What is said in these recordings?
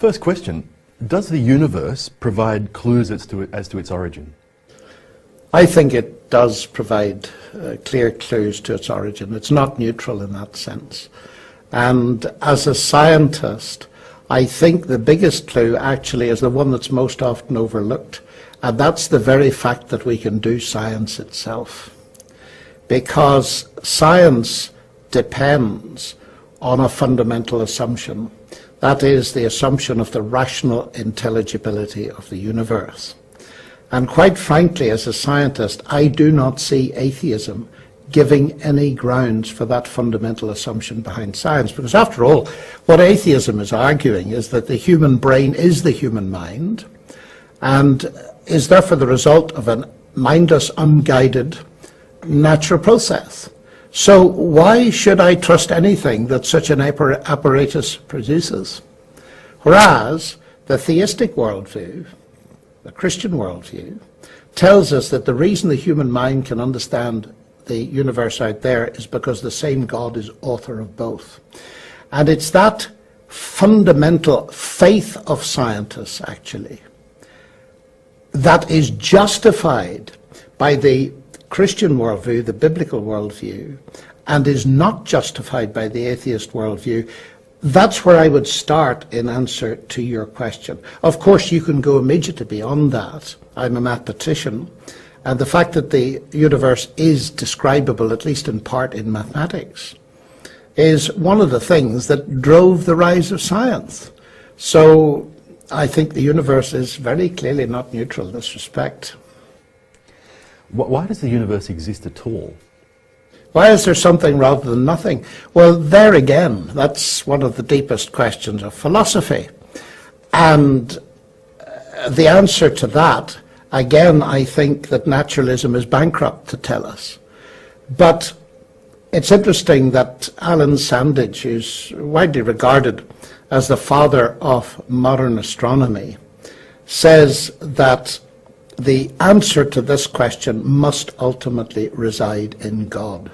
First question, does the universe provide clues as to its origin? I think it does provide clear clues to its origin. It's not neutral in that sense. And as a scientist, I think the biggest clue actually is the one that's most often overlooked, and that's the very fact that we can do science itself. Because science depends on a fundamental assumption. That is the assumption of the rational intelligibility of the universe. And quite frankly, as a scientist, I do not see atheism giving any grounds for that fundamental assumption behind science. Because after all, what atheism is arguing is that the human brain is the human mind and is therefore the result of a mindless, unguided natural process. So why should I trust anything that such an apparatus produces? Whereas the theistic worldview, the Christian worldview, tells us that the reason the human mind can understand the universe out there is because the same God is author of both. And it's that fundamental faith of scientists, actually, that is justified by the Christian worldview, the biblical worldview, and is not justified by the atheist worldview. That's where I would start in answer to your question. Of course, you can go immediately beyond that. I'm a mathematician, and the fact that the universe is describable, at least in part, in mathematics, is one of the things that drove the rise of science. So I think the universe is very clearly not neutral in this respect. Why does the universe exist at all? Why is there something rather than nothing? Well, there again, that's one of the deepest questions of philosophy. And the answer to that, again, I think that naturalism is bankrupt to tell us. But it's interesting that Alan Sandage, who's widely regarded as the father of modern astronomy, says that the answer to this question must ultimately reside in God.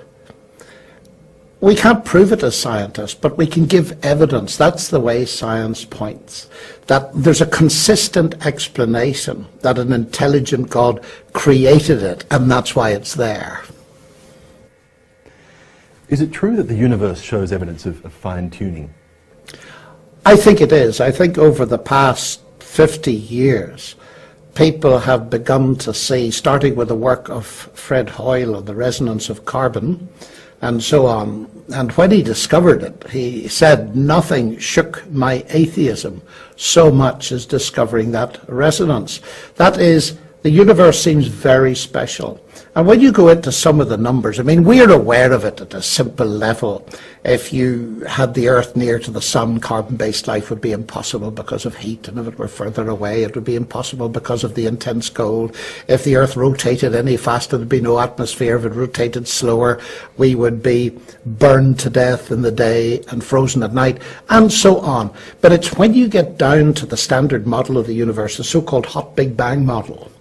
We can't prove it as scientists, but we can give evidence. That's the way science points. That there's a consistent explanation that an intelligent God created it, and that's why it's there. Is it true that the universe shows evidence of fine-tuning? I think it is. I think over the past 50 years, people have begun to see, starting with the work of Fred Hoyle on the resonance of carbon, and so on. And when he discovered it, he said, nothing shook my atheism so much as discovering that resonance. That is, the universe seems very special. And when you go into some of the numbers, I mean, we're aware of it at a simple level. If you had the Earth near to the Sun, carbon-based life would be impossible because of heat, and if it were further away, it would be impossible because of the intense cold. If the Earth rotated any faster, there'd be no atmosphere. If it rotated slower, we would be burned to death in the day and frozen at night, and so on. But it's when you get down to the standard model of the universe, the so-called hot Big Bang model,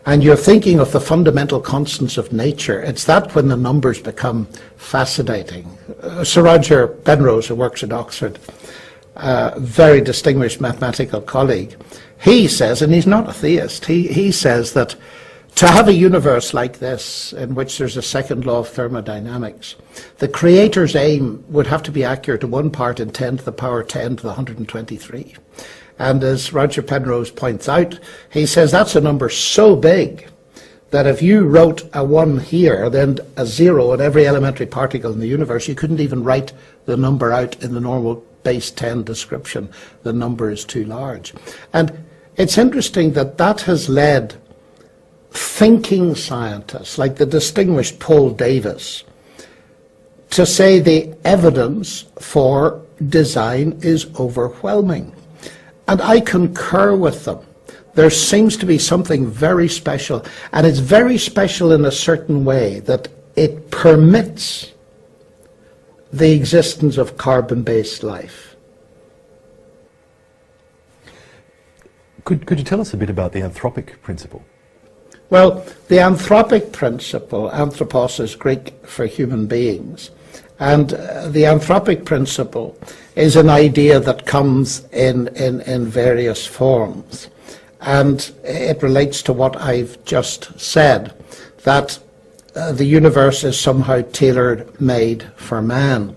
and you're thinking of the fundamental constants of nature, it's that when the numbers become fascinating. Sir Roger Penrose, who works at Oxford, a very distinguished mathematical colleague, he says, and he's not a theist, he says that to have a universe like this, in which there's a second law of thermodynamics, the creator's aim would have to be accurate to 1 part in 10 to the power 10 to the 123. And as Roger Penrose points out, he says that's a number so big that if you wrote a 1 here, then a 0 in every elementary particle in the universe, you couldn't even write the number out in the normal base 10 description. The number is too large. And it's interesting that that has led thinking scientists, like the distinguished Paul Davies, to say the evidence for design is overwhelming. And I concur with them. There seems to be something very special, and it's very special in a certain way, that it permits the existence of carbon-based life. Could you tell us a bit about the anthropic principle? Well, the anthropic principle, anthropos is Greek for human beings, And the anthropic principle is an idea that comes in various forms. And it relates to what I've just said, that the universe is somehow tailor-made for man.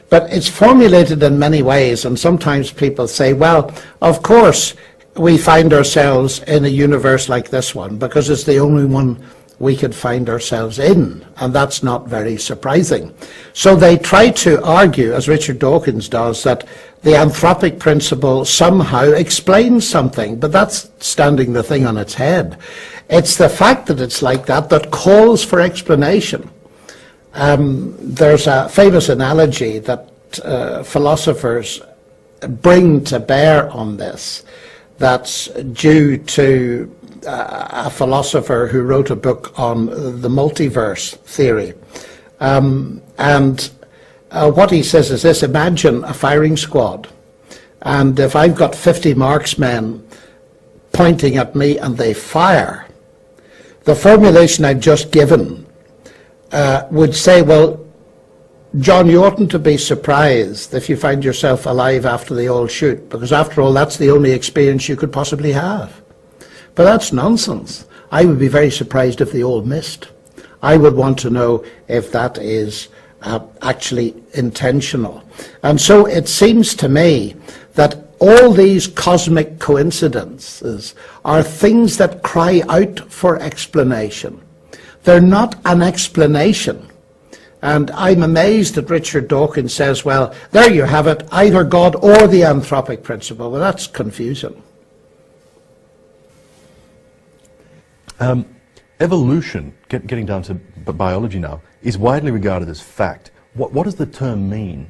But it's formulated in many ways, and sometimes people say, well, of course we find ourselves in a universe like this one because it's the only one we could find ourselves in, and that's not very surprising. So they try to argue, as Richard Dawkins does, that the anthropic principle somehow explains something, but that's standing the thing on its head. It's the fact that it's like that that calls for explanation. There's a famous analogy that philosophers bring to bear on this, that's due to a philosopher who wrote a book on the multiverse theory. What he says is this: imagine a firing squad, and if I've got 50 marksmen pointing at me and they fire, the formulation I've just given would say, well, John, you oughtn't to be surprised if you find yourself alive after they all shoot, because after all, that's the only experience you could possibly have. But that's nonsense. I would be very surprised if they all missed. I would want to know if that is actually intentional. And so it seems to me that all these cosmic coincidences are things that cry out for explanation. They're not an explanation. And I'm amazed that Richard Dawkins says, well, there you have it, either God or the anthropic principle. Well, that's confusing. Evolution, getting down to biology now, is widely regarded as fact. What does the term mean?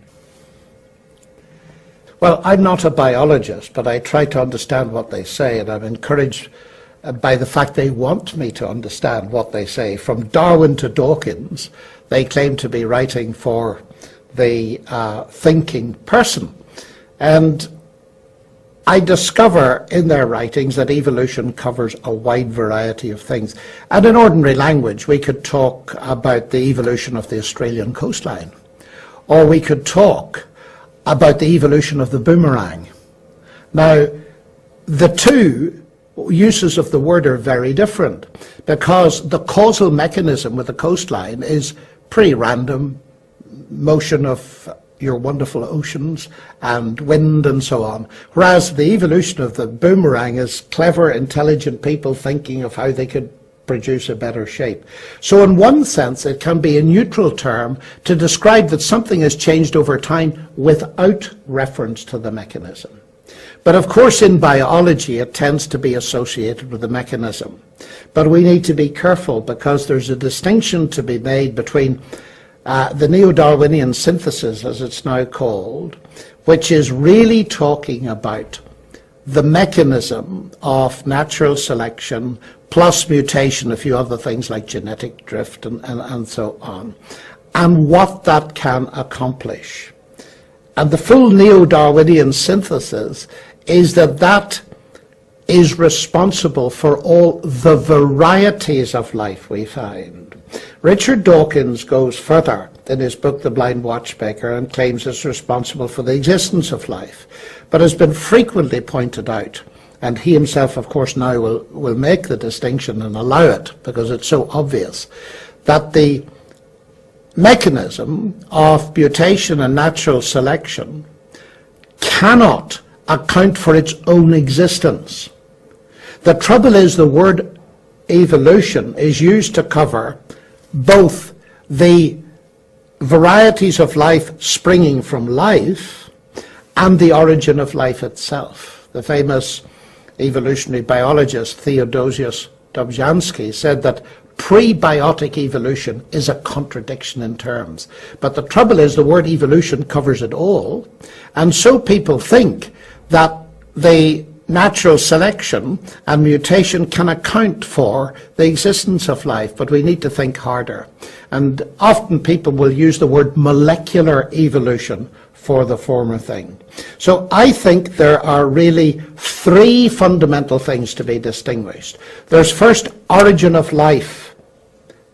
Well, I'm not a biologist, but I try to understand what they say, and I'm encouraged by the fact they want me to understand what they say. From Darwin to Dawkins, they claim to be writing for the thinking person. And I discover in their writings that evolution covers a wide variety of things. And in ordinary language, we could talk about the evolution of the Australian coastline, or we could talk about the evolution of the boomerang. Now, the two uses of the word are very different, because the causal mechanism with the coastline is pretty random, motion of your wonderful oceans and wind and so on, whereas the evolution of the boomerang is clever, intelligent people thinking of how they could produce a better shape. So in one sense it can be a neutral term to describe that something has changed over time without reference to the mechanism. But of course in biology it tends to be associated with the mechanism. But we need to be careful, because there's a distinction to be made between the neo-Darwinian synthesis, as it's now called, which is really talking about the mechanism of natural selection plus mutation, a few other things like genetic drift and so on, and what that can accomplish. And the full neo-Darwinian synthesis is that that is responsible for all the varieties of life we find. Richard Dawkins goes further in his book The Blind Watchmaker and claims it's responsible for the existence of life, but has been frequently pointed out, and he himself of course now will make the distinction and allow it because it's so obvious, that the mechanism of mutation and natural selection cannot account for its own existence. The trouble is the word evolution is used to cover both the varieties of life springing from life and the origin of life itself. The famous evolutionary biologist Theodosius Dobzhansky said that prebiotic evolution is a contradiction in terms. But the trouble is the word evolution covers it all, and so people think that the natural selection and mutation can account for the existence of life, but we need to think harder. And often people will use the word molecular evolution for the former thing. So I think there are really three fundamental things to be distinguished. There's first origin of life.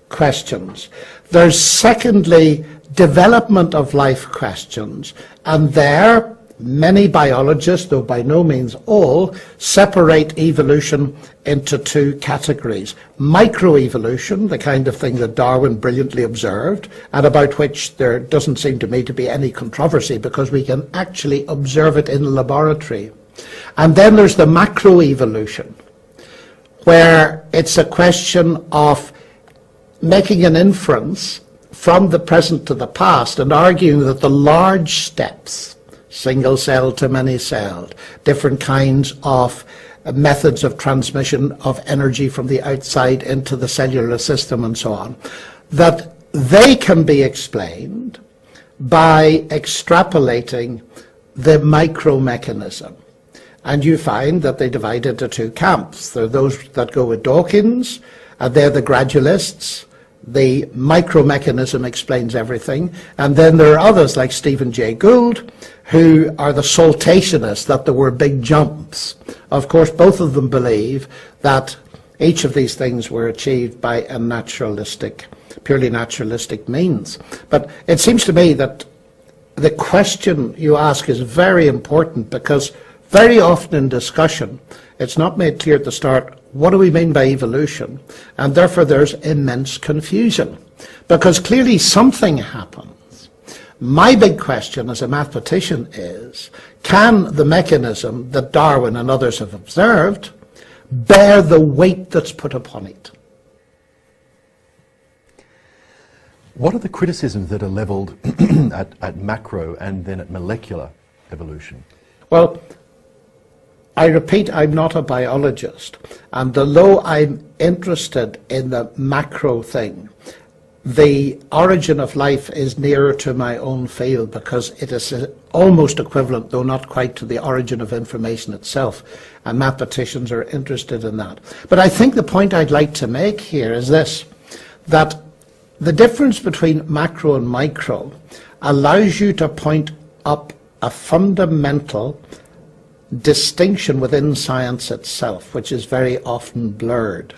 questions. There's secondly development of life questions, and there many biologists, though by no means all, separate evolution into two categories. Microevolution, the kind of thing that Darwin brilliantly observed, and about which there doesn't seem to me to be any controversy because we can actually observe it in the laboratory. And then there's the macroevolution, where it's a question of making an inference from the present to the past and arguing that the large steps, single cell to many celled, different kinds of methods of transmission of energy from the outside into the cellular system and so on, that they can be explained by extrapolating the micromechanism. And you find that they divide into two camps. There are those that go with Dawkins, and they're the gradualists. The micromechanism explains everything. And then there are others like Stephen Jay Gould, who are the saltationists, that there were big jumps. Of course, both of them believe that each of these things were achieved by a naturalistic, purely naturalistic means. But it seems to me that the question you ask is very important, because very often in discussion, it's not made clear at the start, what do we mean by evolution? And therefore there's immense confusion, because clearly something happens. My big question as a mathematician is, can the mechanism that Darwin and others have observed bear the weight that's put upon it? What are the criticisms that are levelled at macro and then at molecular evolution? Well, I repeat, I'm not a biologist, and although I'm interested in the macro thing, the origin of life is nearer to my own field, because it is almost equivalent, though not quite, to the origin of information itself, and mathematicians are interested in that. But I think the point I'd like to make here is this, that the difference between macro and micro allows you to point up a fundamental distinction within science itself, which is very often blurred.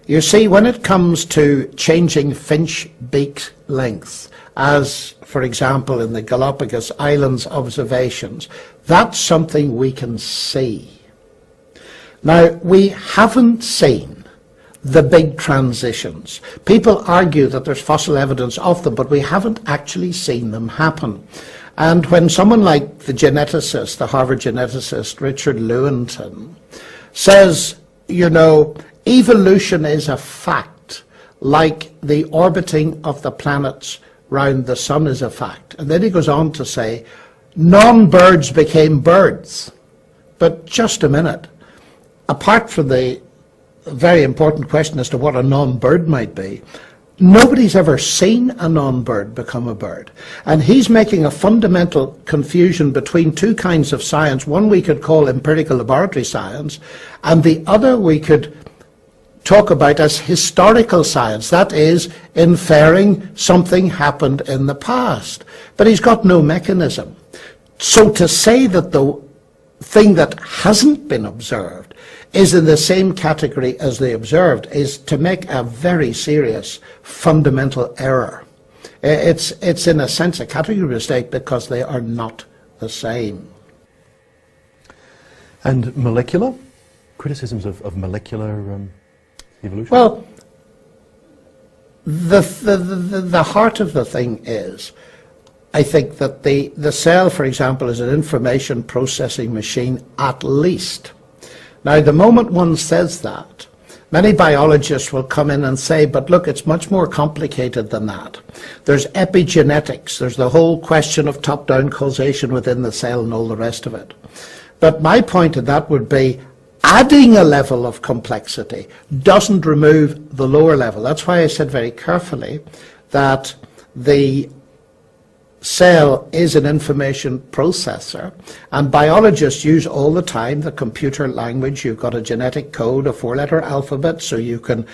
You see, when it comes to changing finch beak length, as for example in the Galapagos Islands observations, that's something we can see. Now, we haven't seen the big transitions. People argue that there's fossil evidence of them, but we haven't actually seen them happen. And when someone like the geneticist, the Harvard geneticist Richard Lewontin, says, you know, evolution is a fact, like the orbiting of the planets round the sun is a fact. And then he goes on to say, non-birds became birds. But just a minute, apart from the very important question as to what a non-bird might be, nobody's ever seen a non-bird become a bird. And he's making a fundamental confusion between two kinds of science. One we could call empirical laboratory science, and the other we could talk about as historical science, that is, inferring something happened in the past. But he's got no mechanism. So to say that the thing that hasn't been observed is in the same category as the observed is to make a very serious fundamental error. It's in a sense a category mistake, because they are not the same. And molecular? Criticisms of molecular evolution? Well, the heart of the thing is, I think that the cell, for example, is an information processing machine at least. Now, the moment one says that, many biologists will come in and say, but look, it's much more complicated than that. There's epigenetics, there's the whole question of top-down causation within the cell and all the rest of it. But my point to that would be, adding a level of complexity doesn't remove the lower level. That's why I said very carefully that the cell is an information processor, and biologists use all the time the computer language. You've got a genetic code, a 4-letter alphabet, so you can,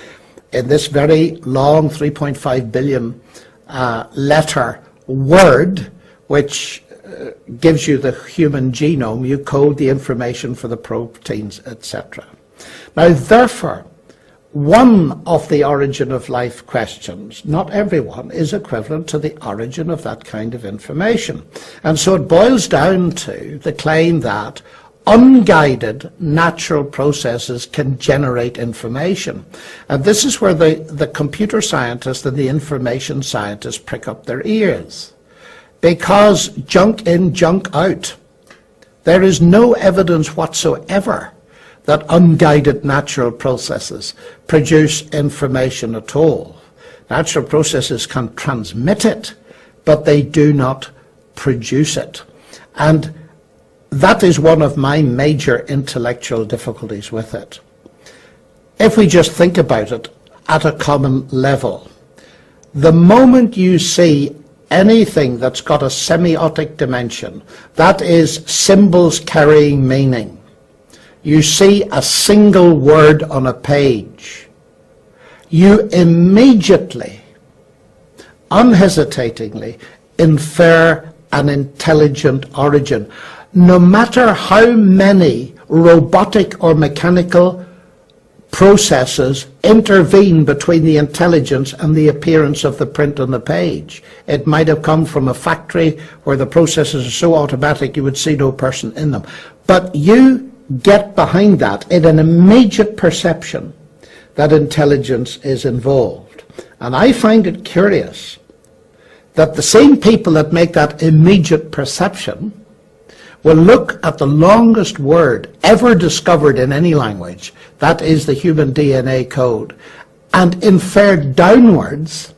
in this very long 3.5 billion letter word, which gives you the human genome, you code the information for the proteins, etc. Now, therefore, one of the origin of life questions, not everyone, is equivalent to the origin of that kind of information. And so it boils down to the claim that unguided natural processes can generate information. And this is where the computer scientists and the information scientists prick up their ears. Because junk in, junk out. There is no evidence whatsoever that unguided natural processes produce information at all. Natural processes can transmit it, but they do not produce it. And that is one of my major intellectual difficulties with it. If we just think about it at a common level, the moment you see anything that's got a semiotic dimension, that is symbols carrying meaning, you see a single word on a page, you immediately, unhesitatingly, infer an intelligent origin, no matter how many robotic or mechanical processes intervene between the intelligence and the appearance of the print on the page. It might have come from a factory where the processes are so automatic you would see no person in them. But you get behind that in an immediate perception that intelligence is involved. And I find it curious that the same people that make that immediate perception will look at the longest word ever discovered in any language, that is the human DNA code, and infer downwards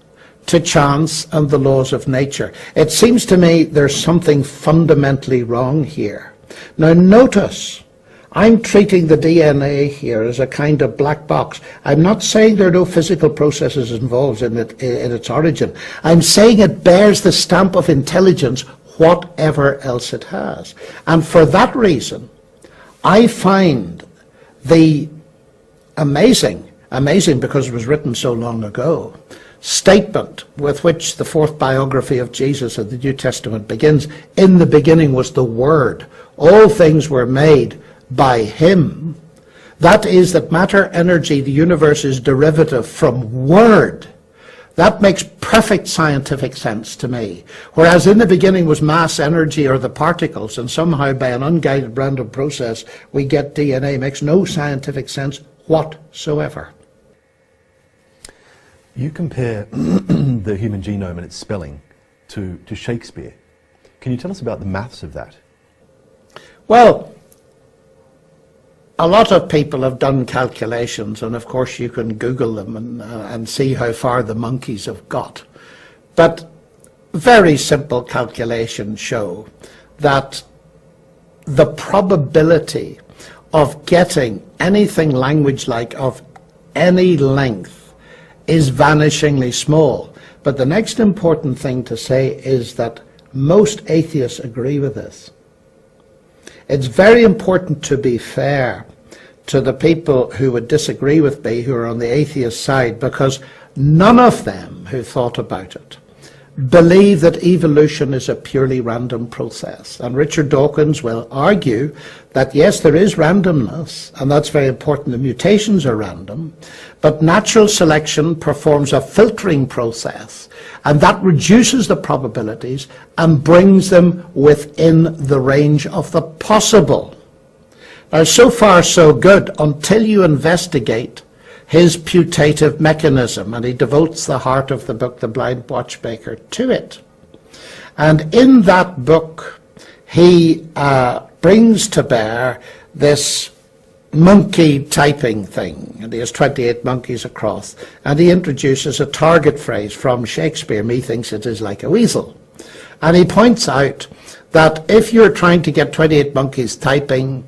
to chance and the laws of nature. It seems to me there's something fundamentally wrong here. Now notice, I'm treating the DNA here as a kind of black box. I'm not saying there are no physical processes involved in its origin. I'm saying it bears the stamp of intelligence, whatever else it has. And for that reason, I find the amazing because it was written so long ago, statement with which the fourth biography of Jesus in the New Testament begins, in the beginning was the Word, all things were made by him. That is that matter, energy, the universe is derivative from word. That makes perfect scientific sense to me. Whereas in the beginning was mass, energy, or the particles, and somehow by an unguided random process we get DNA, makes no scientific sense whatsoever. You compare the human genome and its spelling to Shakespeare. Can you tell us about the maths of that? Well, a lot of people have done calculations, and of course you can Google them and see how far the monkeys have got. But very simple calculations show that the probability of getting anything language-like of any length is vanishingly small. But the next important thing to say is that most atheists agree with this. It's very important to be fair to the people who would disagree with me, who are on the atheist side, because none of them who thought about it believe that evolution is a purely random process. And Richard Dawkins will argue that yes, there is randomness, and that's very important, the mutations are random, but natural selection performs a filtering process, and that reduces the probabilities and brings them within the range of the possible. Now, so far so good until you investigate his putative mechanism, and he devotes the heart of the book, The Blind Watchmaker, to it. And in that book, he brings to bear this monkey typing thing, and he has 28 monkeys across, and he introduces a target phrase from Shakespeare, methinks it is like a weasel. And he points out that if you're trying to get 28 monkeys typing,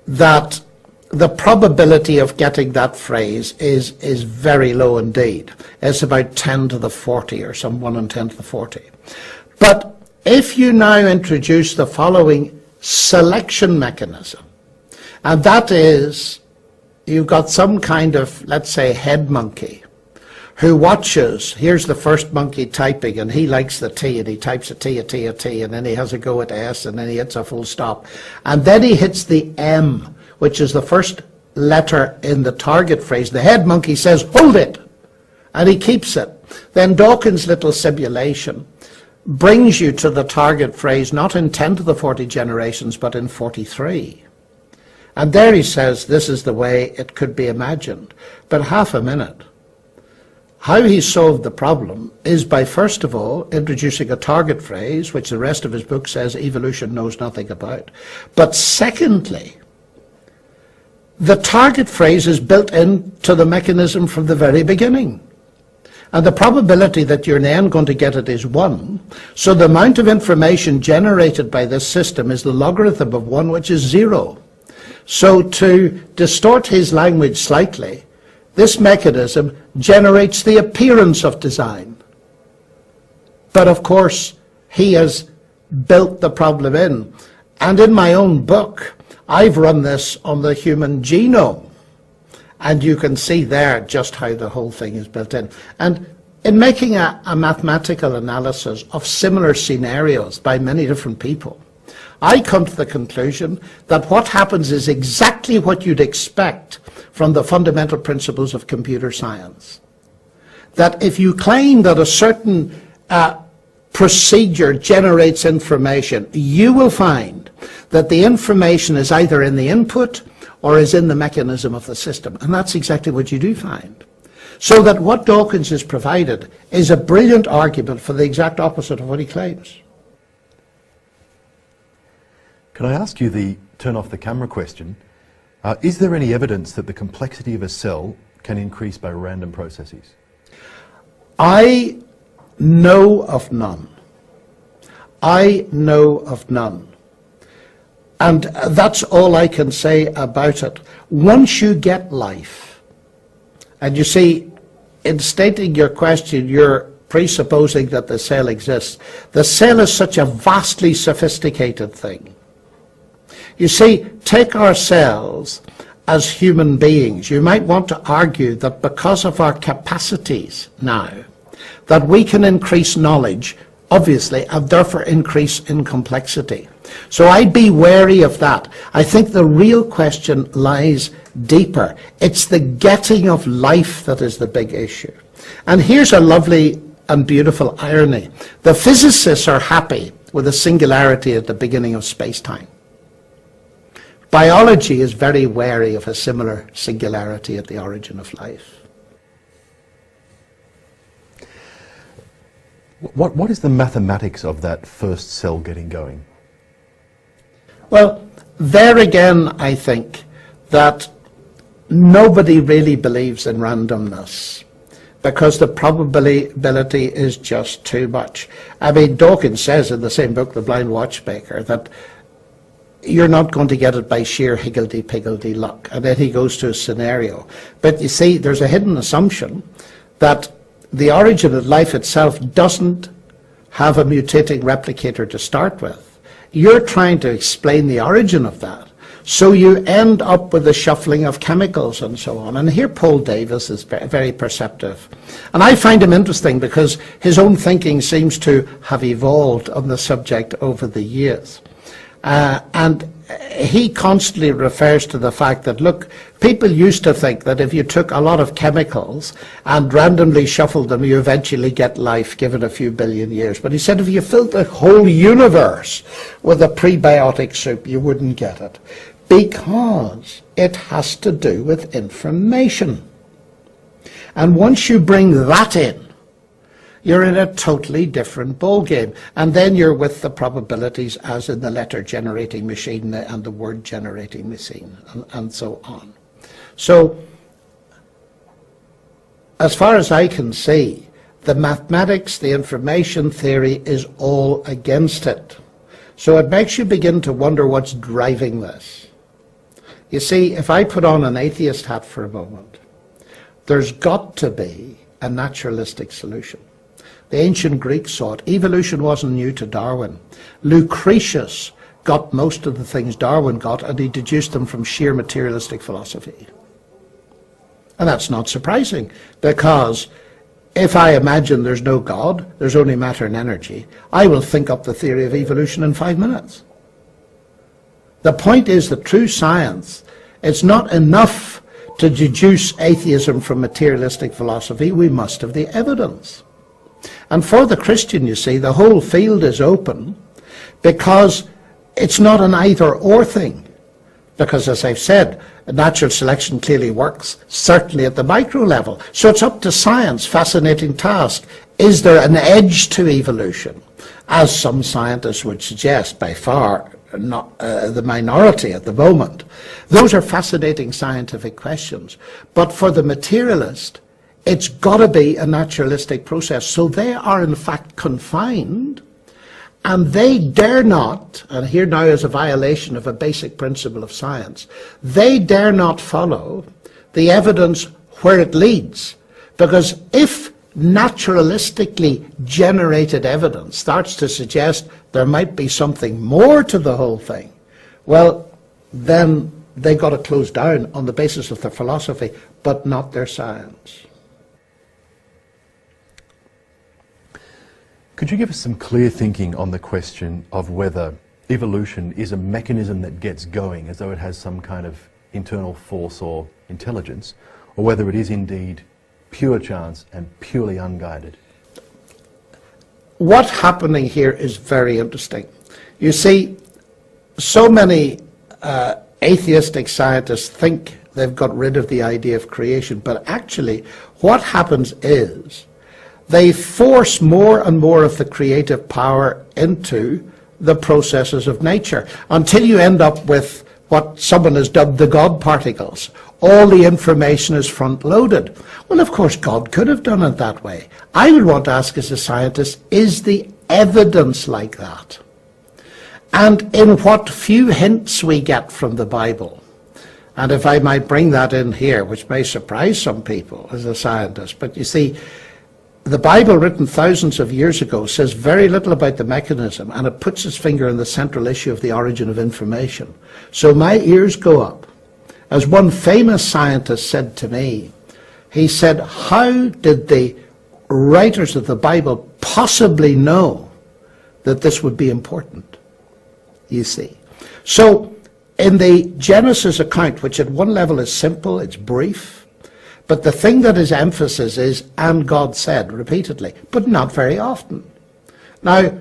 that the probability of getting that phrase is very low indeed. It's about 10 to the 40 or some 1 in 10 to the 40. But if you now introduce the following selection mechanism, and that is, you've got some kind of, let's say, head monkey who watches, here's the first monkey typing, and he likes the T, and he types a T, a T, a T, and then he has a go at S, and then he hits a full stop. And then he hits the M, which is the first letter in the target phrase, the head monkey says, hold it, and he keeps it. Then Dawkins' little simulation brings you to the target phrase not in 10 to the 40 generations, but in 43. And there he says this is the way it could be imagined. But half a minute. How he solved the problem is by, first of all, introducing a target phrase, which the rest of his book says evolution knows nothing about. But secondly, the target phrase is built into the mechanism from the very beginning. And the probability that you're then going to get it is 1. So the amount of information generated by this system is the logarithm of 1, which is 0. So to distort his language slightly, this mechanism generates the appearance of design. But of course, he has built the problem in. And in my own book, I've run this on the human genome. And you can see there just how the whole thing is built in. And in making a mathematical analysis of similar scenarios by many different people, I come to the conclusion that what happens is exactly what you'd expect from the fundamental principles of computer science. That if you claim that a certain procedure generates information, you will find that the information is either in the input or is in the mechanism of the system. And that's exactly what you do find. So that what Dawkins has provided is a brilliant argument for the exact opposite of what he claims. Can I ask you the turn off the camera question? Is there any evidence that the complexity of a cell can increase by random processes? I know of none. I know of none. And that's all I can say about it. Once you get life, and you see, in stating your question, you're presupposing that the cell exists. The cell is such a vastly sophisticated thing. You see, take our cells as human beings. You might want to argue that because of our capacities now, that we can increase knowledge, obviously, and therefore increase in complexity. So I'd be wary of that. I think the real question lies deeper. It's the getting of life that is the big issue. And here's a lovely and beautiful irony. The physicists are happy with a singularity at the beginning of space-time. Biology is very wary of a similar singularity at the origin of life. What is the mathematics of that first cell getting going? Well, there again, I think that nobody really believes in randomness because the probability is just too much. I mean, Dawkins says in the same book, The Blind Watchmaker, that you're not going to get it by sheer higgledy-piggledy luck. And then he goes to a scenario. But you see, there's a hidden assumption that the origin of life itself doesn't have a mutating replicator to start with. You're trying to explain the origin of that. So you end up with the shuffling of chemicals and so on. And here Paul Davies is very perceptive. And I find him interesting because his own thinking seems to have evolved on the subject over the years. And he constantly refers to the fact that, look, people used to think that if you took a lot of chemicals and randomly shuffled them, you eventually get life given a few billion years. But he said if you filled the whole universe with a prebiotic soup, you wouldn't get it. Because it has to do with information. And once you bring that in, you're in a totally different ballgame. And then you're with the probabilities as in the letter-generating machine and the word-generating machine, and so on. So, as far as I can see, the mathematics, the information theory is all against it. So it makes you begin to wonder what's driving this. You see, if I put on an atheist hat for a moment, there's got to be a naturalistic solution. The ancient Greeks saw it. Evolution wasn't new to Darwin. Lucretius got most of the things Darwin got, and he deduced them from sheer materialistic philosophy. And that's not surprising, because if I imagine there's no God, there's only matter and energy, I will think up the theory of evolution in 5 minutes. The point is that true science It's not enough to deduce atheism from materialistic philosophy. We must have the evidence. And for the Christian, you see, the whole field is open because it's not an either-or thing. Because, as I've said, natural selection clearly works, certainly at the micro level. So it's up to science, fascinating task. Is there an edge to evolution? As some scientists would suggest, by far not the minority at the moment. Those are fascinating scientific questions. But for the materialist, it's got to be a naturalistic process. So they are in fact confined, and they dare not, and here now is a violation of a basic principle of science, they dare not follow the evidence where it leads. Because if naturalistically generated evidence starts to suggest there might be something more to the whole thing, well, then they got to close down on the basis of their philosophy, but not their science. Could you give us some clear thinking on the question of whether evolution is a mechanism that gets going as though it has some kind of internal force or intelligence, or whether it is indeed pure chance and purely unguided? What's happening here is very interesting. You see, so many atheistic scientists think they've got rid of the idea of creation, but actually what happens is they force more and more of the creative power into the processes of nature until you end up with what someone has dubbed the God particles. All the information is front-loaded. Well, of course, God could have done it that way. I would want to ask as a scientist, is the evidence like that? And in what few hints we get from the Bible, and if I might bring that in here, which may surprise some people as a scientist, but you see, the Bible, written thousands of years ago, says very little about the mechanism, and it puts its finger on the central issue of the origin of information. So my ears go up. As one famous scientist said to me, he said, how did the writers of the Bible possibly know that this would be important? You see. So in the Genesis account, which at one level is simple, it's brief, but the thing that is emphasis is, and God said, repeatedly, but not very often. Now,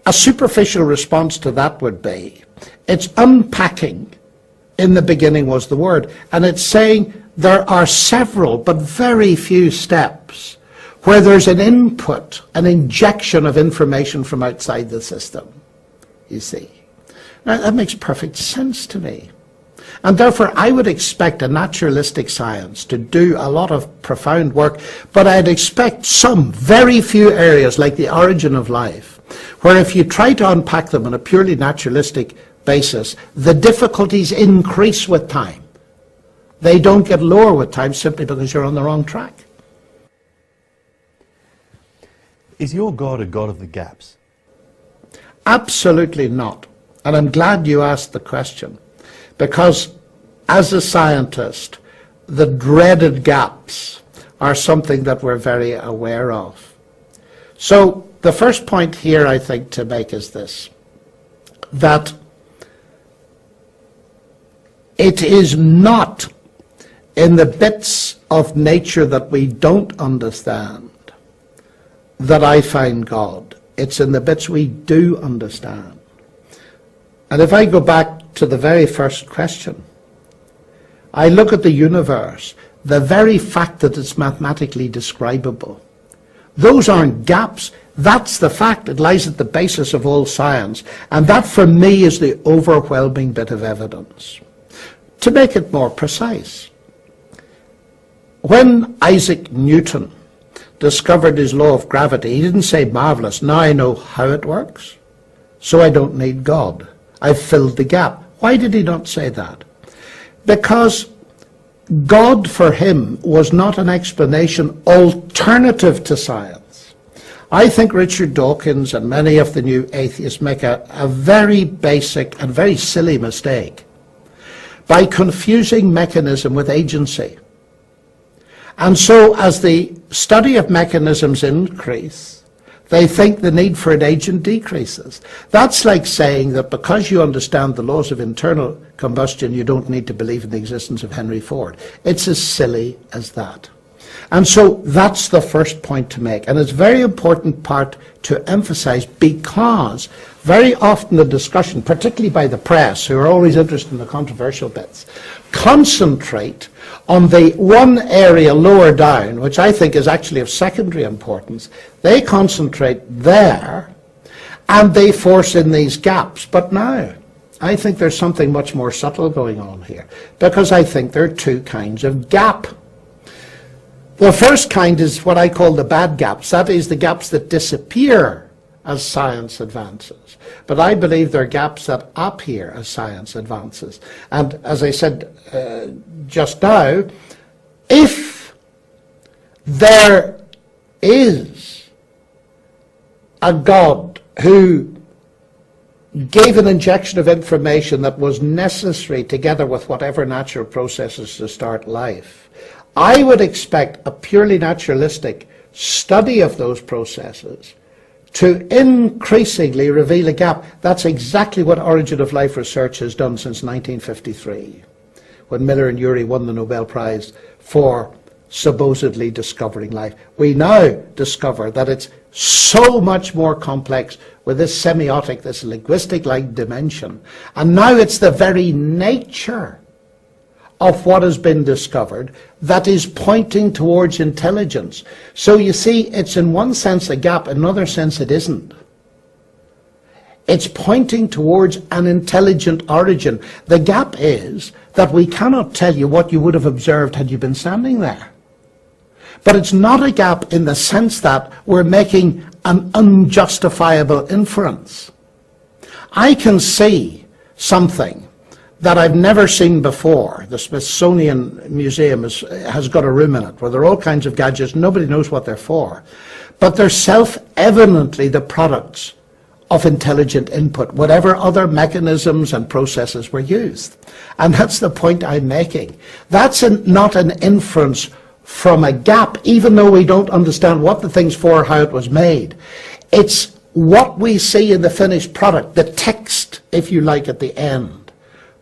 a superficial response to that would be, it's unpacking, in the beginning was the Word, and it's saying there are several, but very few steps where there's an input, an injection of information from outside the system, you see. Now, that makes perfect sense to me. And therefore, I would expect a naturalistic science to do a lot of profound work, but I'd expect some very few areas, like the origin of life, where if you try to unpack them on a purely naturalistic basis, the difficulties increase with time. They don't get lower with time simply because you're on the wrong track. Is your God a God of the gaps? Absolutely not. And I'm glad you asked the question. Because as a scientist, the dreaded gaps are something that we're very aware of. So the first point here, I think, to make is this, that it is not in the bits of nature that we don't understand that I find God. It's in the bits we do understand. And if I go back to the very first question, I look at the universe, the very fact that it's mathematically describable. Those aren't gaps. That's the fact. It lies at the basis of all science. And that, for me, is the overwhelming bit of evidence. To make it more precise, when Isaac Newton discovered his law of gravity, he didn't say, marvelous, now I know how it works, so I don't need God. I've filled the gap. Why did he not say that? Because God for him was not an explanation alternative to science. I think Richard Dawkins and many of the new atheists make a very basic and very silly mistake by confusing mechanism with agency. And so as the study of mechanisms increase, They think the need for an agent decreases. That's like saying that because you understand the laws of internal combustion, you don't need to believe in the existence of Henry Ford. It's as silly as that. And so that's the first point to make. And it's a very important part to emphasize, because very often the discussion, particularly by the press, who are always interested in the controversial bits, concentrate on the one area lower down, which I think is actually of secondary importance. They concentrate there, and they force in these gaps. But now, I think there's something much more subtle going on here, because I think there are two kinds of gap. The first kind is what I call the bad gaps. That is the gaps that disappear as science advances. But I believe there are gaps that appear as science advances. And as I said just now, if there is a God who gave an injection of information that was necessary together with whatever natural processes to start life, I would expect a purely naturalistic study of those processes to increasingly reveal a gap. That's exactly what origin of life research has done since 1953, when Miller and Urey won the Nobel Prize for supposedly discovering life. We now discover that it's so much more complex with this semiotic, this linguistic-like dimension. And now it's the very nature of what has been discovered that is pointing towards intelligence. So you see, it's in one sense a gap, in another sense it isn't. It's pointing towards an intelligent origin. The gap is that we cannot tell you what you would have observed had you been standing there. But it's not a gap in the sense that we're making an unjustifiable inference. I can see something that I've never seen before. The Smithsonian Museum has got a room in it where there are all kinds of gadgets. Nobody knows what they're for. But they're self-evidently the products of intelligent input, whatever other mechanisms and processes were used. And that's the point I'm making. That's not an inference from a gap, even though we don't understand what the thing's for or how it was made. It's what we see in the finished product, the text, if you like, at the end,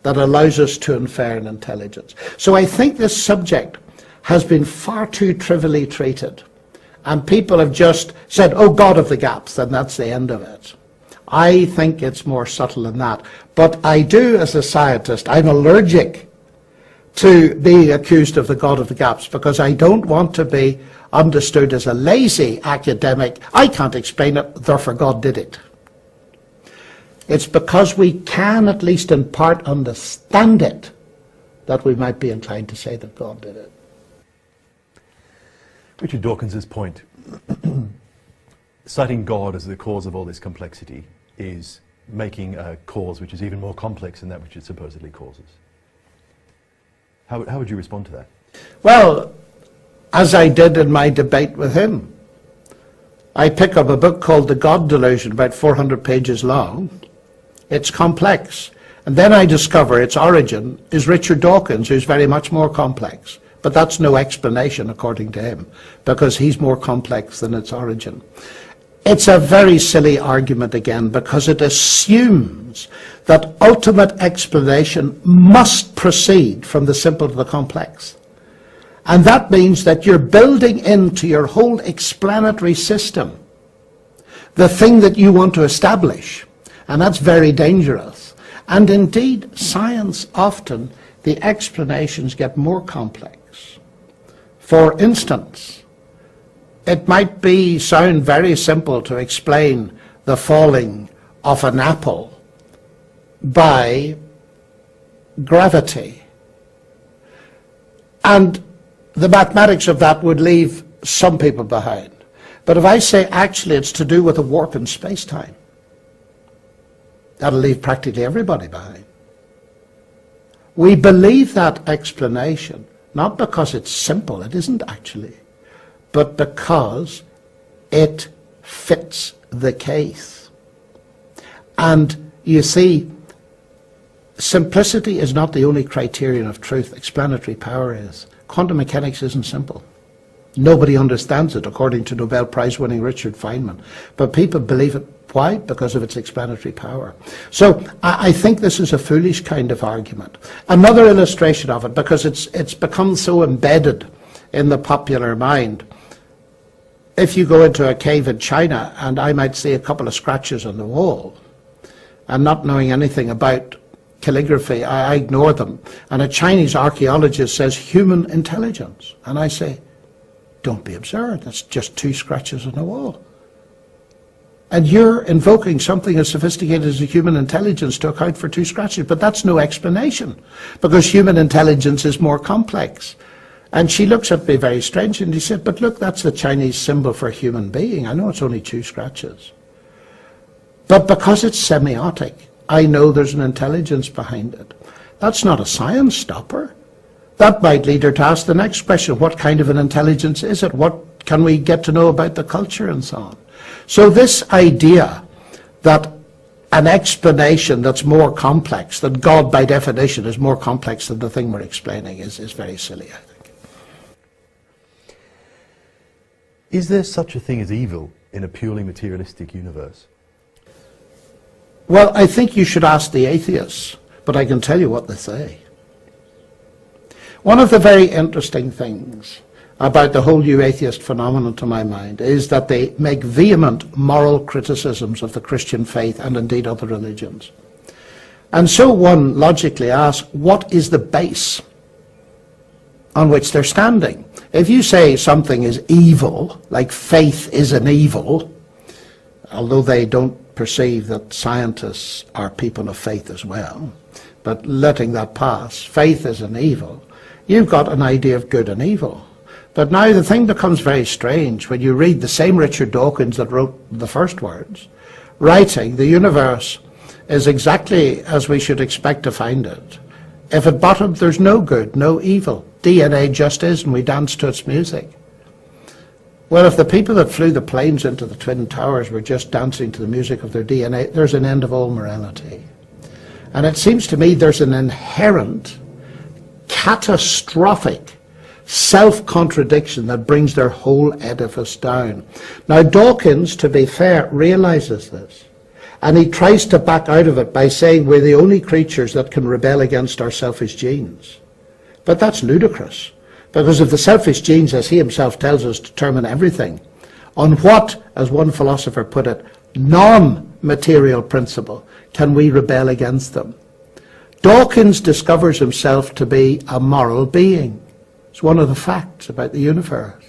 that allows us to infer an intelligence. So I think this subject has been far too trivially treated, and people have just said, oh, God of the gaps, and that's the end of it. I think it's more subtle than that. But I do, as a scientist, I'm allergic to being accused of the God of the gaps, because I don't want to be understood as a lazy academic. I can't explain it, therefore God did it. It's because we can, at least in part, understand it, that we might be inclined to say that God did it. Richard Dawkins's point, citing God as the cause of all this complexity, is making a cause which is even more complex than that which it supposedly causes. How would you respond to that? Well, as I did in my debate with him, I pick up a book called The God Delusion, about 400 pages long. It's complex. And then I discover its origin is Richard Dawkins, who's very much more complex. But that's no explanation, according to him, because he's more complex than its origin. It's a very silly argument again, because it assumes that ultimate explanation must proceed from the simple to the complex. And that means that you're building into your whole explanatory system the thing that you want to establish. And that's very dangerous. And indeed, science often, the explanations get more complex. For instance, it might sound very simple to explain the falling of an apple by gravity. And the mathematics of that would leave some people behind. But if I say actually it's to do with a warp in space-time, that'll leave practically everybody behind. We believe that explanation, not because it's simple, it isn't actually, but because it fits the case. And you see, simplicity is not the only criterion of truth. Explanatory power is. Quantum mechanics isn't simple. Nobody understands it, according to Nobel Prize-winning Richard Feynman. But people believe it. Why? Because of its explanatory power. So I think this is a foolish kind of argument. Another illustration of it, because it's become so embedded in the popular mind. If you go into a cave in China, and I might see a couple of scratches on the wall, and not knowing anything about calligraphy, I ignore them. And a Chinese archaeologist says, human intelligence. And I say, don't be absurd, that's just 2 scratches on the wall. And you're invoking something as sophisticated as a human intelligence to account for 2 scratches. But that's no explanation, because human intelligence is more complex. And she looks at me very strange, and she said, but look, that's the Chinese symbol for human being. I know it's only 2 scratches. But because it's semiotic, I know there's an intelligence behind it. That's not a science stopper. That might lead her to ask the next question, what kind of an intelligence is it? What can we get to know about the culture and so on? So this idea that an explanation that's more complex, that God by definition is more complex than the thing we're explaining, is very silly, I think. Is there such a thing as evil in a purely materialistic universe? Well, I think you should ask the atheists, but I can tell you what they say. One of the very interesting things about the whole new atheist phenomenon, to my mind, is that they make vehement moral criticisms of the Christian faith and indeed other religions. And so one logically asks, what is the base on which they're standing? If you say something is evil, like faith is an evil, although they don't perceive that scientists are people of faith as well, but letting that pass, faith is an evil, you've got an idea of good and evil. But now the thing becomes very strange when you read the same Richard Dawkins that wrote the first words, writing, the universe is exactly as we should expect to find it. If at bottom there's no good, no evil, DNA just is, and we dance to its music. Well, if the people that flew the planes into the Twin Towers were just dancing to the music of their DNA, there's an end of all morality. And it seems to me there's an inherent, catastrophic self-contradiction that brings their whole edifice down. Now Dawkins, to be fair, realizes this, and he tries to back out of it by saying we're the only creatures that can rebel against our selfish genes. But that's ludicrous, because if the selfish genes, as he himself tells us, determine everything, on what, as one philosopher put it, non-material principle can we rebel against them? Dawkins discovers himself to be a moral being. It's one of the facts about the universe.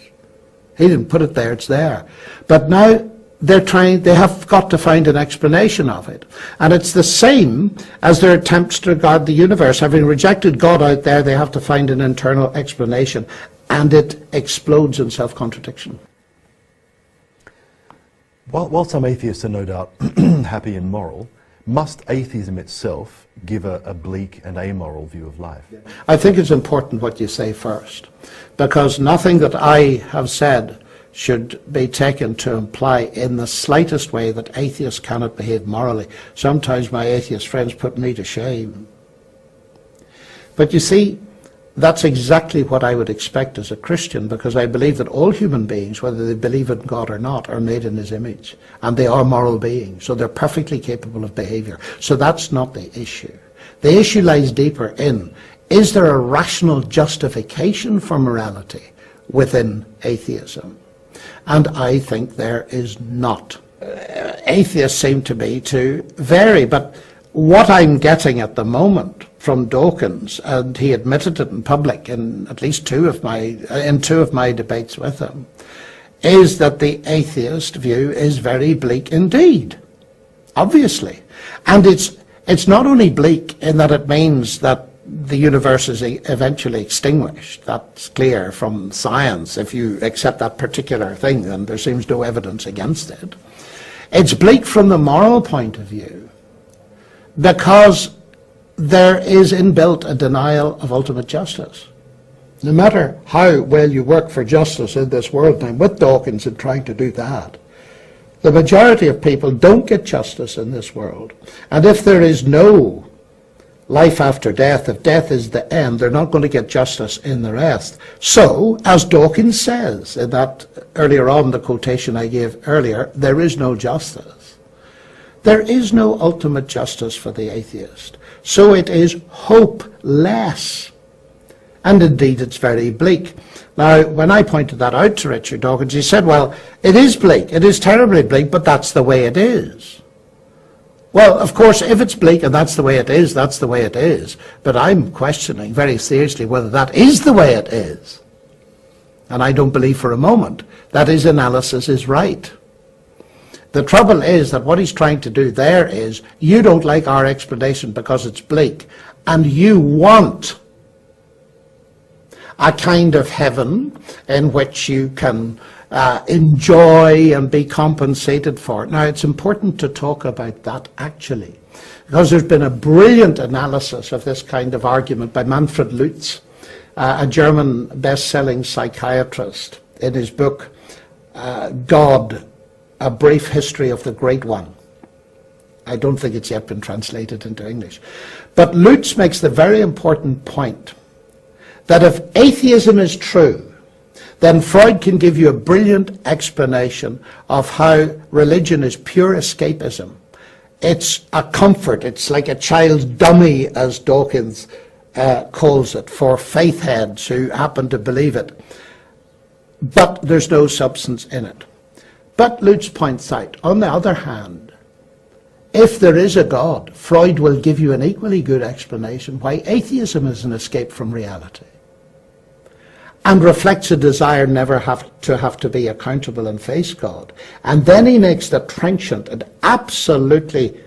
He didn't put it there, it's there. But now they have got to find an explanation of it. And it's the same as their attempts to regard the universe. Having rejected God out there, they have to find an internal explanation. And it explodes in self-contradiction. While some atheists are no doubt happy and moral, must atheism itself give a bleak and amoral view of life? I think it's important what you say first, because nothing that I have said should be taken to imply in the slightest way that atheists cannot behave morally. Sometimes my atheist friends put me to shame. But you see, that's exactly what I would expect as a Christian, because I believe that all human beings, whether they believe in God or not, are made in his image, and they are moral beings, so they're perfectly capable of behavior. So that's not the issue. The issue lies deeper in, is there a rational justification for morality within atheism? And I think there is not. Atheists seem to me to vary, but what I'm getting at the moment from Dawkins, and he admitted it in public in at least two of my debates with him, is that the atheist view is very bleak indeed, obviously. And it's not only bleak in that it means that the universe is eventually extinguished. That's clear from science. If you accept that particular thing, then there seems no evidence against it. It's bleak from the moral point of view, because there is inbuilt a denial of ultimate justice. No matter how well you work for justice in this world, and I'm with Dawkins in trying to do that, the majority of people don't get justice in this world. And if there is no life after death, if death is the end, they're not going to get justice in the rest. So, as Dawkins says in that earlier on, the quotation I gave earlier, there is no justice. There is no ultimate justice for the atheist. So it is hopeless. And indeed, it's very bleak. Now, when I pointed that out to Richard Dawkins, he said, well, it is bleak, it is terribly bleak, but that's the way it is. Well, of course, if it's bleak and that's the way it is, that's the way it is. But I'm questioning very seriously whether that is the way it is. And I don't believe for a moment that his analysis is right. The trouble is that what he's trying to do there is, you don't like our explanation because it's bleak, and you want a kind of heaven in which you can enjoy and be compensated for it. Now, it's important to talk about that, actually, because there's been a brilliant analysis of this kind of argument by Manfred Lutz, a German best-selling psychiatrist, in his book, God, A Brief History of the Great One. I don't think it's yet been translated into English. But Lutz makes the very important point that if atheism is true, then Freud can give you a brilliant explanation of how religion is pure escapism. It's a comfort. It's like a child's dummy, as Dawkins calls it, for faith heads who happen to believe it. But there's no substance in it. But Lutz points out, on the other hand, if there is a God, Freud will give you an equally good explanation why atheism is an escape from reality and reflects a desire never have to be accountable and face God. And then he makes the trenchant and absolutely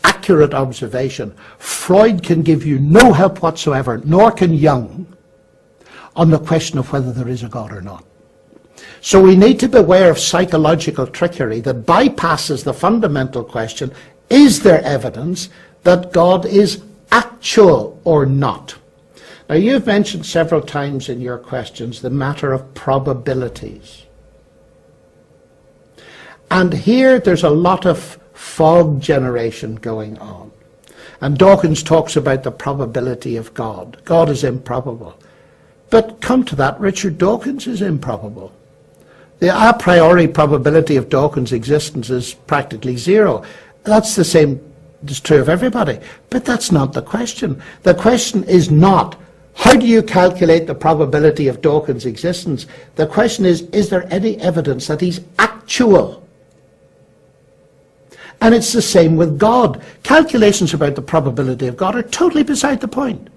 accurate observation: Freud can give you no help whatsoever, nor can Jung, on the question of whether there is a God or not. So we need to beware of psychological trickery that bypasses the fundamental question, is there evidence that God is actual or not? Now, you've mentioned several times in your questions the matter of probabilities. And here there's a lot of fog generation going on. And Dawkins talks about the probability of God. God is improbable. But come to that, Richard Dawkins is improbable. The a priori probability of Dawkins' existence is practically zero. That's the same, it's true of everybody. But that's not the question. The question is not, how do you calculate the probability of Dawkins' existence? The question is there any evidence that he's actual? And it's the same with God. Calculations about the probability of God are totally beside the point.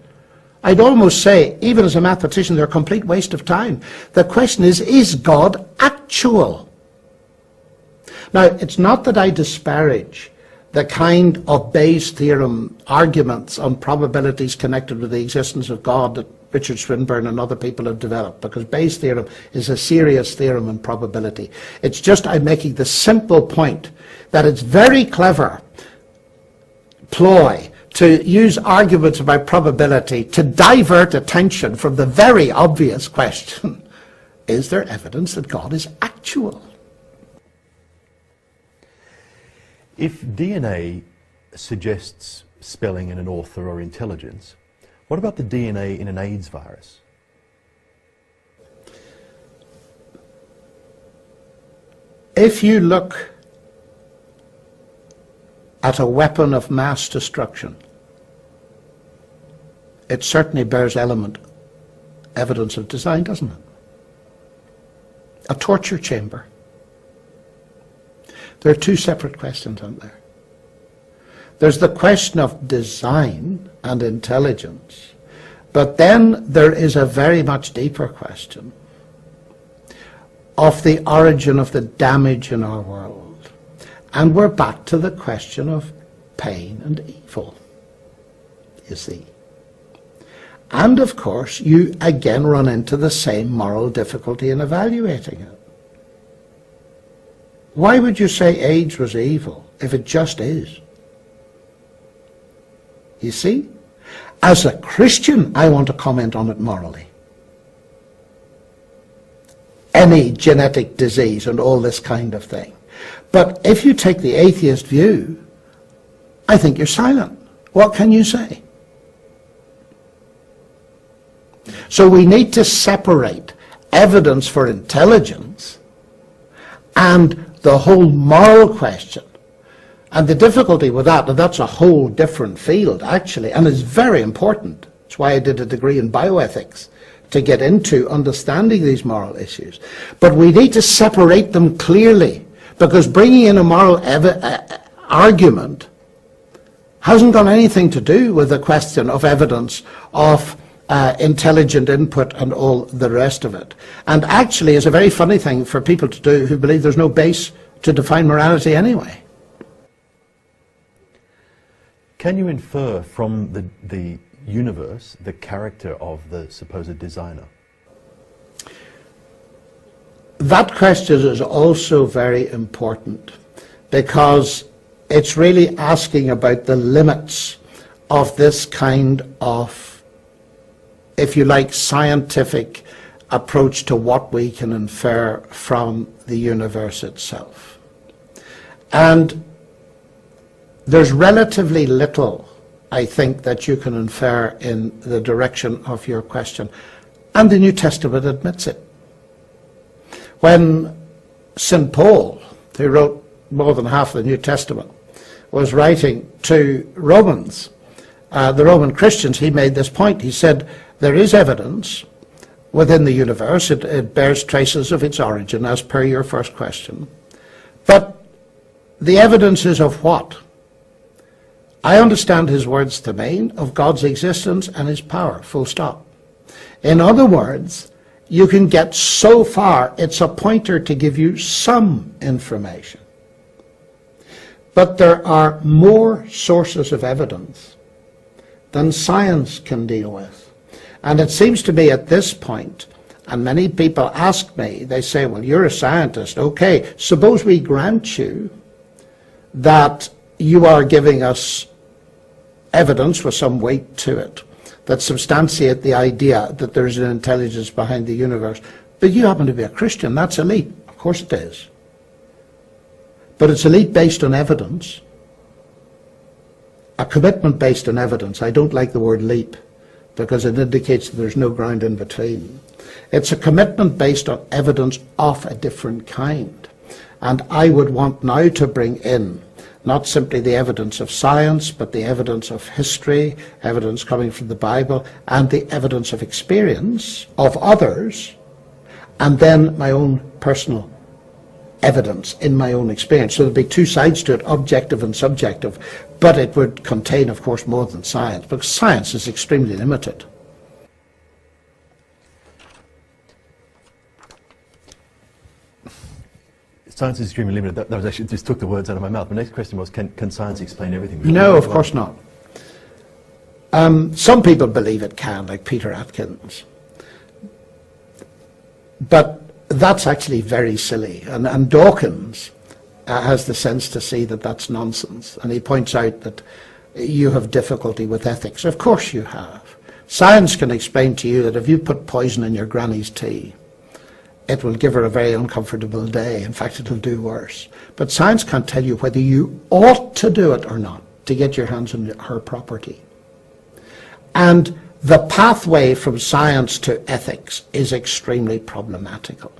I'd almost say, even as a mathematician, they're a complete waste of time. The question is God actual? Now, it's not that I disparage the kind of Bayes' theorem arguments on probabilities connected with the existence of God that Richard Swinburne and other people have developed, because Bayes' theorem is a serious theorem on probability. It's just I'm making the simple point that it's very clever ploy to use arguments about probability to divert attention from the very obvious question, is there evidence that God is actual? If DNA suggests spelling in an author or intelligence, what about the DNA in an AIDS virus? If you look at a weapon of mass destruction, it certainly bears evidence of design, doesn't it? A torture chamber. There are two separate questions, aren't there? There's the question of design and intelligence, but then there is a very much deeper question of the origin of the damage in our world. And we're back to the question of pain and evil, you see. And of course, you again run into the same moral difficulty in evaluating it. Why would you say AIDS was evil if it just is? You see? As a Christian, I want to comment on it morally. Any genetic disease and all this kind of thing. But if you take the atheist view, I think you're silent. What can you say? So we need to separate evidence for intelligence and the whole moral question. And the difficulty with that, and that's a whole different field actually, and it's very important. That's why I did a degree in bioethics, to get into understanding these moral issues. But we need to separate them clearly, because bringing in a moral argument hasn't got anything to do with the question of evidence of intelligent input and all the rest of it. And actually it's a very funny thing for people to do who believe there's no base to define morality anyway. Can you infer from the universe the character of the supposed designer? That question is also very important, because it's really asking about the limits of this kind of, if you like, scientific approach to what we can infer from the universe itself. And there's relatively little, I think, that you can infer in the direction of your question, and the New Testament admits it. When St. Paul, who wrote more than half of the New Testament, was writing to Romans, the Roman Christians, he made this point. He said, there is evidence within the universe, it bears traces of its origin, as per your first question, but the evidence is of what? I understand his words to mean of God's existence and his power, full stop. In other words, you can get so far, it's a pointer to give you some information. But there are more sources of evidence than science can deal with. And it seems to me at this point, and many people ask me, they say, well, you're a scientist, okay, suppose we grant you that you are giving us evidence with some weight to it that substantiate the idea that there's an intelligence behind the universe, but you happen to be a Christian. That's elite. Of course it is. But it's elite based on evidence, a commitment based on evidence. I don't like the word leap, because it indicates that there's no ground in between. It's a commitment based on evidence of a different kind. And I would want now to bring in not simply the evidence of science, but the evidence of history, evidence coming from the Bible, and the evidence of experience of others, and then my own personal evidence in my own experience. So there'd be two sides to it, objective and subjective, but it would contain, of course, more than science, because science is extremely limited. Science is extremely limited. That was actually, just took the words out of my mouth. My next question was, can science explain everything? No, of course not. Some people believe it can, like Peter Atkins. But that's actually very silly. And Dawkins has the sense to see that that's nonsense. And he points out that you have difficulty with ethics. Of course you have. Science can explain to you that if you put poison in your granny's tea, it will give her a very uncomfortable day. In fact, it will do worse. But science can't tell you whether you ought to do it or not to get your hands on her property. And the pathway from science to ethics is extremely problematical.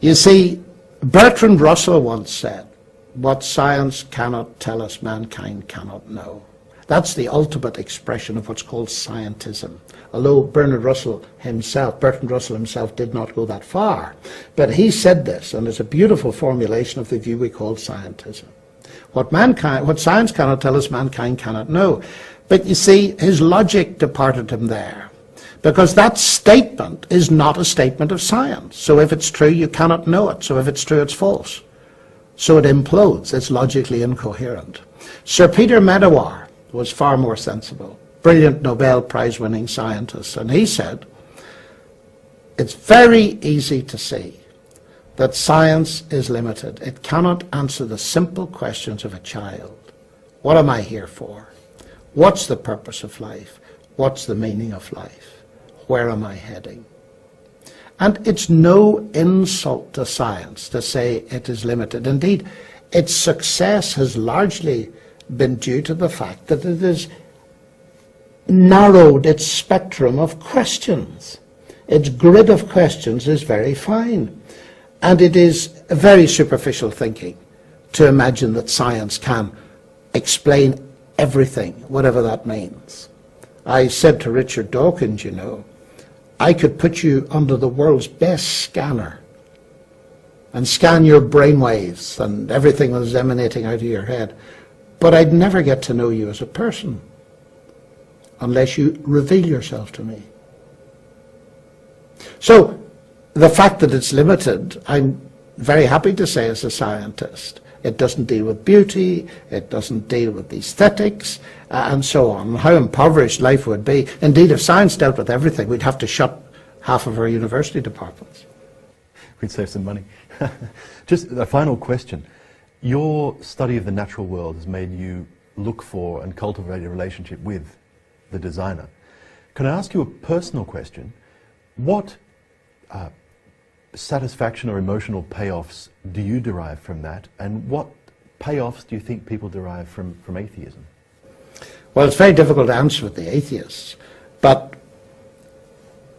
You see, Bertrand Russell once said, what science cannot tell us, mankind cannot know. That's the ultimate expression of what's called scientism. Although Bertrand Russell himself did not go that far. But he said this, and it's a beautiful formulation of the view we call scientism. What science cannot tell us, mankind cannot know. But you see, his logic departed him there. Because that statement is not a statement of science. So if it's true, you cannot know it. So if it's true, it's false. So it implodes. It's logically incoherent. Sir Peter Medawar was far more sensible. Brilliant Nobel Prize-winning scientist. And he said, it's very easy to see that science is limited. It cannot answer the simple questions of a child. What am I here for? What's the purpose of life? What's the meaning of life? Where am I heading? And it's no insult to science to say it is limited. Indeed, its success has largely been due to the fact that it is narrowed its spectrum of questions. Its grid of questions is very fine. And it is very superficial thinking to imagine that science can explain everything, whatever that means. I said to Richard Dawkins, you know, I could put you under the world's best scanner and scan your brainwaves and everything that is emanating out of your head, but I'd never get to know you as a person unless you reveal yourself to me. So the fact that it's limited, I'm very happy to say as a scientist, it doesn't deal with beauty, it doesn't deal with aesthetics, and so on. How impoverished life would be. Indeed, if science dealt with everything, we'd have to shut half of our university departments. We'd save some money. Just a final question. Your study of the natural world has made you look for and cultivate a relationship with the designer. Can I ask you a personal question? What satisfaction or emotional payoffs do you derive from that, and what payoffs do you think people derive from atheism? Well, it's very difficult to answer with the atheists, but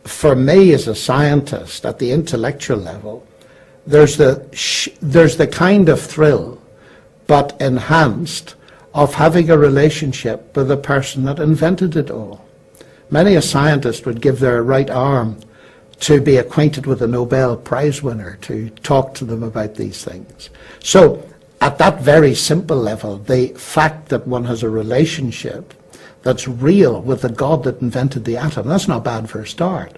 for me as a scientist at the intellectual level, there's the kind of thrill, but enhanced, of having a relationship with the person that invented it all. Many a scientist would give their right arm to be acquainted with a Nobel Prize winner, to talk to them about these things. So at that very simple level, the fact that one has a relationship that's real with the God that invented the atom, that's not bad for a start.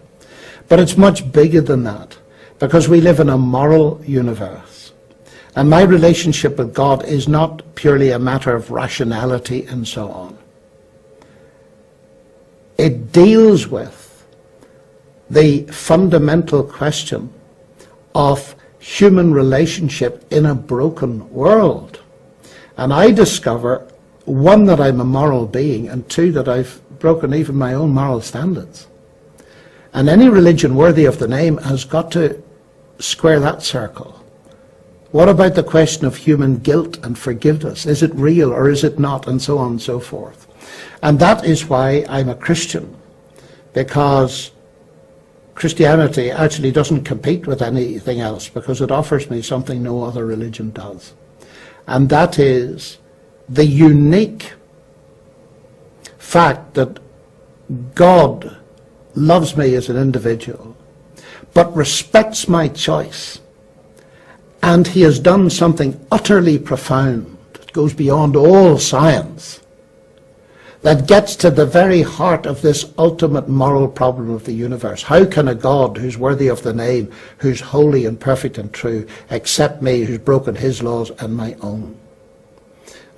But it's much bigger than that, because we live in a moral universe. And my relationship with God is not purely a matter of rationality and so on. It deals with the fundamental question of human relationship in a broken world. And I discover, one, that I'm a moral being, and two, that I've broken even my own moral standards. And any religion worthy of the name has got to square that circle. What about the question of human guilt and forgiveness? Is it real or is it not? And so on and so forth. And that is why I'm a Christian, because Christianity actually doesn't compete with anything else, because it offers me something no other religion does. And that is the unique fact that God loves me as an individual, but respects my choice. And he has done something utterly profound that goes beyond all science, that gets to the very heart of this ultimate moral problem of the universe. How can a God who's worthy of the name, who's holy and perfect and true, accept me who's broken his laws and my own?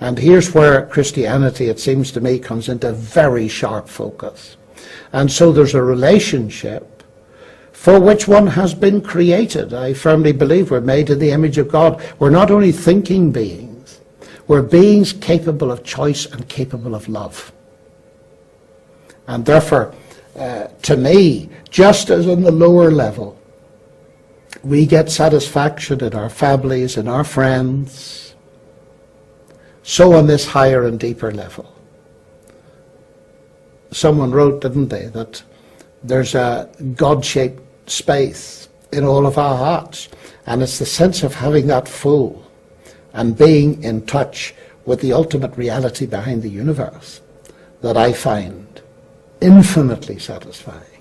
And here's where Christianity, it seems to me, comes into very sharp focus. And so there's a relationship for which one has been created. I firmly believe we're made in the image of God. We're not only thinking beings, we're beings capable of choice and capable of love. And therefore, to me, just as on the lower level, we get satisfaction in our families, in our friends, so on this higher and deeper level. Someone wrote, didn't they, that there's a God-shaped space in all of our hearts, and it's the sense of having that full and being in touch with the ultimate reality behind the universe that I find infinitely satisfying.